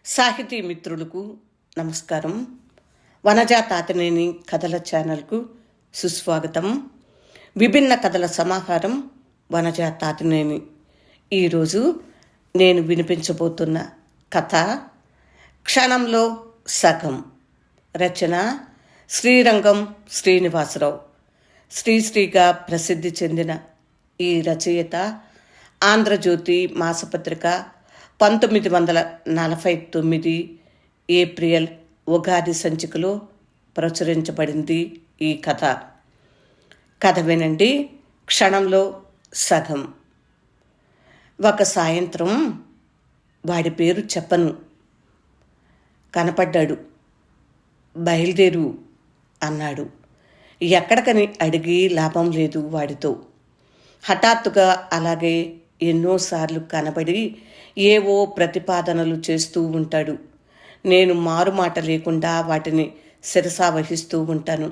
సాహితీ మిత్రులకు నమస్కారం. వనజ తాతినేని కథల ఛానల్కు సుస్వాగతం. విభిన్న కథల సమాహారం వనజ తాతినేని. ఈరోజు నేను వినిపించబోతున్న కథ క్షణంలో సగం. రచన శ్రీరంగం శ్రీనివాసరావు. శ్రీశ్రీగా ప్రసిద్ధి చెందిన ఈ రచయిత ఆంధ్రజ్యోతి మాసపత్రిక 1949 ఏప్రిల్ ఉగాది సంచికలో ప్రచురించబడింది ఈ కథ. కథ వినండి. క్షణంలో సగం. ఒక సాయంత్రం వాడి పేరు చెప్పను కనపడ్డాడు. బయలుదేరు అన్నాడు. ఎక్కడికని అడిగి లాభం లేదు వాడితో. హఠాత్తుగా అలాగే ఎన్నోసార్లు కనబడి ఏవో ప్రతిపాదనలు చేస్తూ ఉంటాడు. నేను మారుమాట లేకుండా వాటిని శిరసావహిస్తూ ఉంటాను.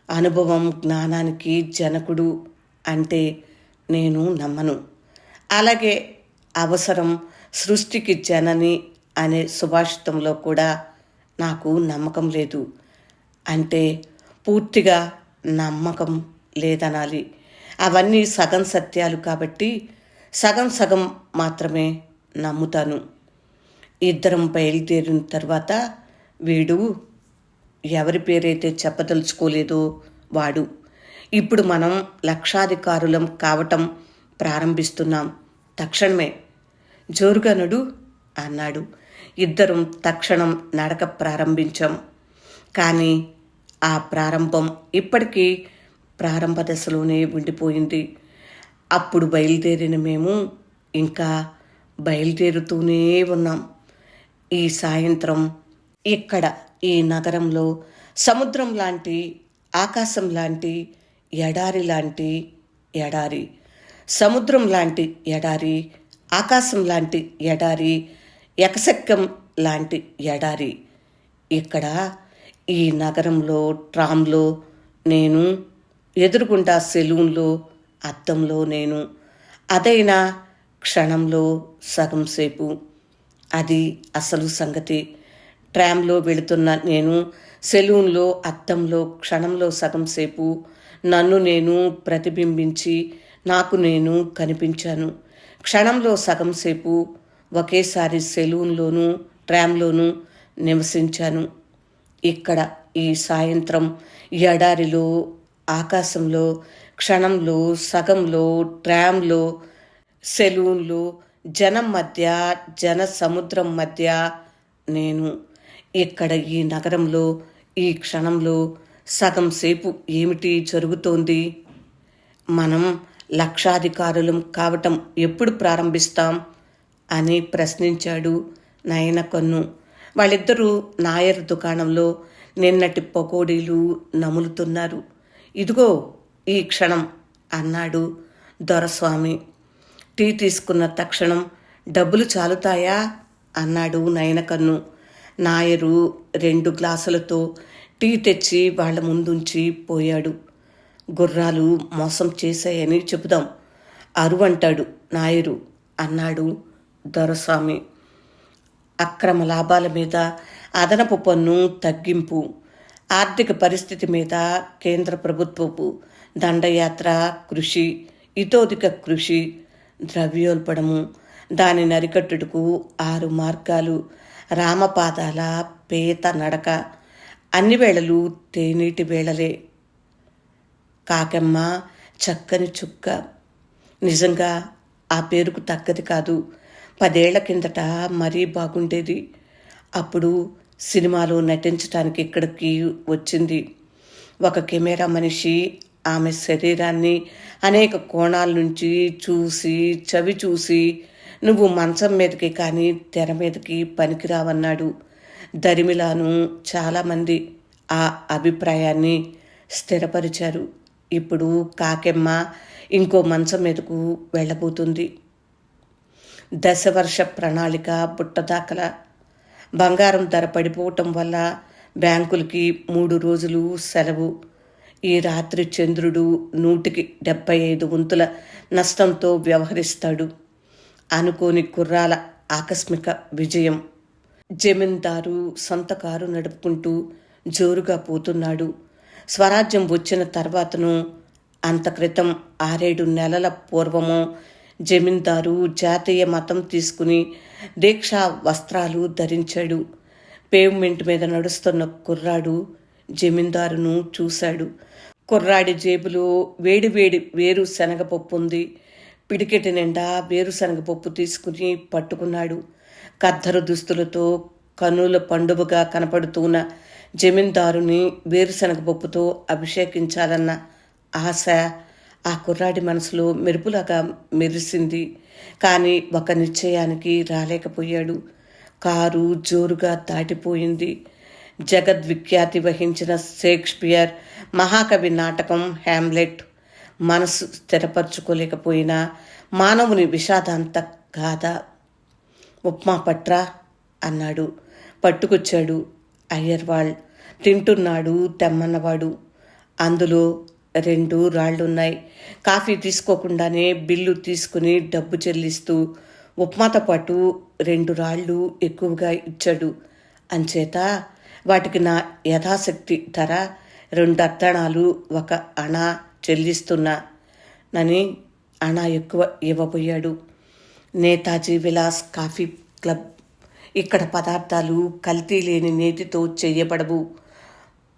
అనుభవం జ్ఞానానికి జనకుడు అంటే నేను నమ్మను. అలాగే అవసరం సృష్టికి జనని అనే సుభాషితంలో కూడా నాకు నమ్మకం లేదు. అంటే పూర్తిగా నమ్మకం లేదనాలి. అవన్నీ సగం సత్యాలు కాబట్టి సగం సగం మాత్రమే నమ్ముతాను. ఇద్దరం బయలుదేరిన తర్వాత వీడు ఎవరి పేరైతే చెప్పదలుచుకోలేదో వాడు ఇప్పుడు మనం లక్షాధికారులం కావటం ప్రారంభిస్తున్నాం. తక్షణమే జోరుగా నడు అన్నాడు. ఇద్దరం తక్షణం నడక ప్రారంభించాం. కానీ ఆ ప్రారంభం ఇప్పటికీ ప్రారంభ దశలోనే ఉండిపోయింది. అప్పుడు బయలుదేరిన మేము ఇంకా బయలుదేరుతూనే ఉన్నాం. ఈ సాయంత్రం ఇక్కడ ఈ నగరంలో సముద్రం లాంటి, ఆకాశం లాంటి, ఎడారి లాంటి ఎడారి, సముద్రం లాంటి ఎడారి, ఆకాశం లాంటి ఎడారి, ఎకసెక్కం లాంటి ఎడారి. ఇక్కడ ఈ నగరంలో ట్రామ్లో నేను, ఎదురుగుండా సెలూన్లో అద్దంలో నేను. అదైనా క్షణంలో సగం సేపు. అది అసలు సంగతి. ట్రామ్లో వెళుతున్న నేను సెలూన్లో అద్దంలో క్షణంలో సగం సేపు నన్ను నేను ప్రతిబింబించి నాకు నేను కనిపించాను. క్షణంలో సగం సేపు ఒకేసారి సెలూన్లోనూ ట్రామ్లోనూ నివసించాను. ఇక్కడ ఈ సాయంత్రం ఎడారిలో, ఆకాశంలో, క్షణంలో సగంలో, ట్రామ్లో, సెలూన్లో, జనం మధ్య, జన సముద్రం మధ్య నేను. ఇక్కడ ఈ నగరంలో ఈ క్షణంలో సగం సేపు ఏమిటి జరుగుతోంది? మనం లక్షాధికారులం కావటం ఎప్పుడు ప్రారంభిస్తాం అని ప్రశ్నించాడు నయనకన్ను. వాళ్ళిద్దరూ నాయర్ దుకాణంలో నిన్నటి పకోడీలు నములుతున్నారు. ఇదిగో ఈ క్షణం అన్నాడు దొరస్వామి. టీ తీసుకున్న తక్షణం డబ్బులు చాలుతాయా అన్నాడు నయనకన్ను. నాయరు 2 గ్లాసులతో టీ తెచ్చి వాళ్ళ ముందుంచి పోయాడు. గుర్రాలు మోసం చేశాయని చెబుదాం, అరువంటాడు నాయరు అన్నాడు దొరస్వామి. అక్రమ లాభాల మీద అదనపు పన్ను తగ్గింపు, ఆర్థిక పరిస్థితి మీద కేంద్ర ప్రభుత్వపు దండయాత్ర కృషి, ఇతోధిక కృషి, ద్రవ్యోల్బణము, దాని నరికట్టుటకు 6 మార్గాలు, రామపాదాల పేత నడక, అన్ని వేళలు తేనీటి వేళలే. కాకెమ్మ చక్కని చుక్క. నిజంగా ఆ పేరుకు తగ్గది కాదు. 10 ఏళ్ల కిందట మరీ బాగుండేది. అప్పుడు సినిమాలో నటించడానికి ఇక్కడికి వచ్చింది. ఒక కెమెరా మనిషి ఆమె శరీరాన్ని అనేక కోణాల నుంచి చూసి చవి చూసి, నువ్వు మంచం మీదకి కానీ తెర మీదకి పనికిరావన్నాడు. దరిమిలాను చాలామంది ఆ అభిప్రాయాన్ని స్థిరపరిచారు. ఇప్పుడు కాకెమ్మ ఇంకో మంచం మీదకు వెళ్ళబోతుంది. దశవర్ష ప్రణాళిక బుట్టదాకల. బంగారం ధర పడిపోవటం వల్ల బ్యాంకులకి 3 రోజులు సెలవు. ఈ రాత్రి చంద్రుడు 175 వంతుల నష్టంతో వ్యవహరిస్తాడు. అనుకోని కుర్రాల ఆకస్మిక విజయం. జమీందారు సొంత కారు నడుపుకుంటూ జోరుగా పోతున్నాడు. స్వరాజ్యం వచ్చిన తర్వాతను, అంత క్రితం 6-7 నెలల పూర్వమో జమీందారు జాతీయ మతం తీసుకుని దీక్షా వస్త్రాలు ధరించాడు. పేవ్మెంట్ మీద నడుస్తున్న కుర్రాడు జమీందారును చూశాడు. కుర్రాడి జేబులో వేడివేడి వేరుశనగపప్పు ఉంది. పిడికెటి నిండా వేరుశనగపప్పు తీసుకుని పట్టుకున్నాడు. కద్దరు దుస్తులతో కన్నుల పండుగగా కనపడుతున్న జమీందారుని వేరుశనగపప్పుతో అభిషేకించాలన్న ఆశ ఆ కుర్రాడి మనసులో మెరుపులాగా మెరిసింది. కానీ ఒక నిశ్చయానికి రాలేకపోయాడు. కారు జోరుగా దాటిపోయింది. జగద్విఖ్యాతి వహించిన షేక్స్పియర్ మహాకవి నాటకం హ్యామ్లెట్ మనసు స్థిరపరచుకోలేకపోయిన మానవుని విషాదాంత గాథ. ఉప్మా పట్రా అన్నాడు. పట్టుకొచ్చాడు. అయ్యర్వాళ్ తింటున్నాడు తెమ్మన్నవాడు. అందులో 2 రాళ్లున్నాయి. కాఫీ తీసుకోకుండానే బిల్లు తీసుకుని డబ్బు చెల్లిస్తూ ఉప్మాతో పాటు 2 రాళ్ళు ఎక్కువగా ఇచ్చాడు. అంచేత వాటికి నా యథాశక్తి ధర 2 అర్ధణాలు 1 అణా చెల్లిస్తున్నా నని అణా ఎక్కువ ఇవ్వబోయాడు. Netaji Vilas coffee club. ఇక్కడ పదార్థాలు కల్తీ లేని నేతితో చేయబడవు.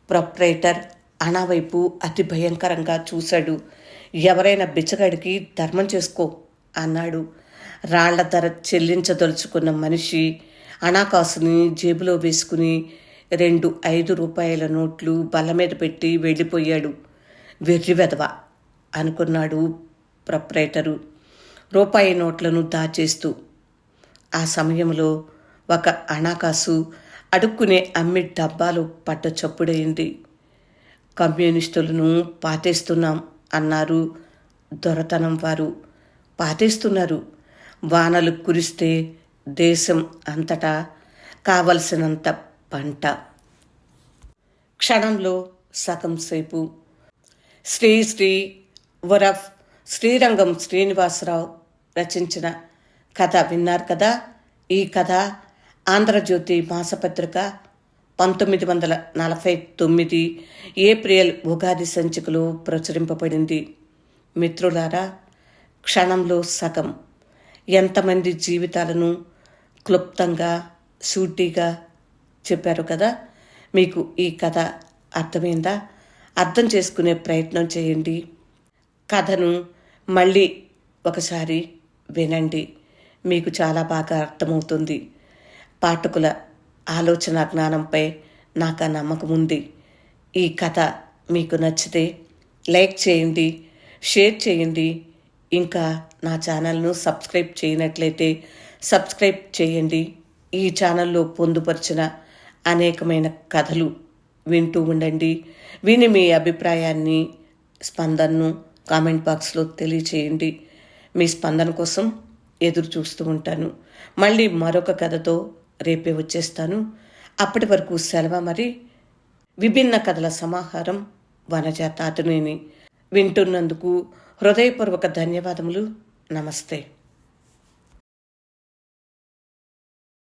ప్రొప్రైటర్ అణా వైపు అతి భయంకరంగా చూశాడు. ఎవరైనా బిచ్చగాడికి ధర్మం చేసుకో అన్నాడు. రాళ్ల ధర చెల్లించదలుచుకున్న మనిషి అణాకాసుని జేబులో వేసుకుని 2 5 రూపాయల నోట్లు బల్ల మీద పెట్టి వెళ్ళిపోయాడు. వెర్రివెదవ అనుకున్నాడు ప్రొప్రైటరు రూపాయి నోట్లను దాచేస్తూ. ఆ సమయంలో 1 అణాకాసు అడుక్కునే అమ్మి డబ్బాలు పట్ట చప్పుడైంది. కమ్యూనిస్టులను పాతేస్తున్నాం అన్నారు దొరతనం వారు. పాతేస్తున్నారు. వానలు కురిస్తే దేశం అంతటా కావలసినంత పంట. క్షణంలో సగం సేపు. శ్రీ వరఫ్ శ్రీరంగం శ్రీనివాసరావు రచించిన కథ విన్నారు కదా. ఈ కథ ఆంధ్రజ్యోతి మాసపత్రిక 1949 ఏప్రిల్ ఉగాది సంచికలో ప్రచురింపబడింది. మిత్రులారా, క్షణంలో సగం ఎంతమంది జీవితాలను క్లుప్తంగా సూటిగా చెప్పారు కదా. మీకు ఈ కథ అర్థమైందా? అర్థం చేసుకునే ప్రయత్నం చేయండి. కథను మళ్ళీ ఒకసారి వినండి. మీకు చాలా బాగా అర్థమవుతుంది. పాఠకుల ఆలోచన జ్ఞానంపై నాకు ఆ నమ్మకం ఉంది. ఈ కథ మీకు నచ్చితే లైక్ చేయండి, షేర్ చేయండి. ఇంకా నా ఛానల్ను సబ్స్క్రైబ్ చేయనట్లయితే సబ్స్క్రైబ్ చేయండి. ఈ ఛానల్లో పొందుపరిచిన అనేకమైన కథలు వింటూ ఉండండి. విని మీ అభిప్రాయాన్ని, స్పందనను కామెంట్ బాక్స్లో తెలియచేయండి. మీ స్పందన కోసం ఎదురు చూస్తూ ఉంటాను. మళ్ళీ మరొక కథతో రేపే వచ్చేస్తాను. అప్పటి వరకు సెలవు. మరి విభిన్న కథల సమాహారం వనజ తాతినేని. వింటున్నందుకు హృదయపూర్వక ధన్యవాదములు. నమస్తే.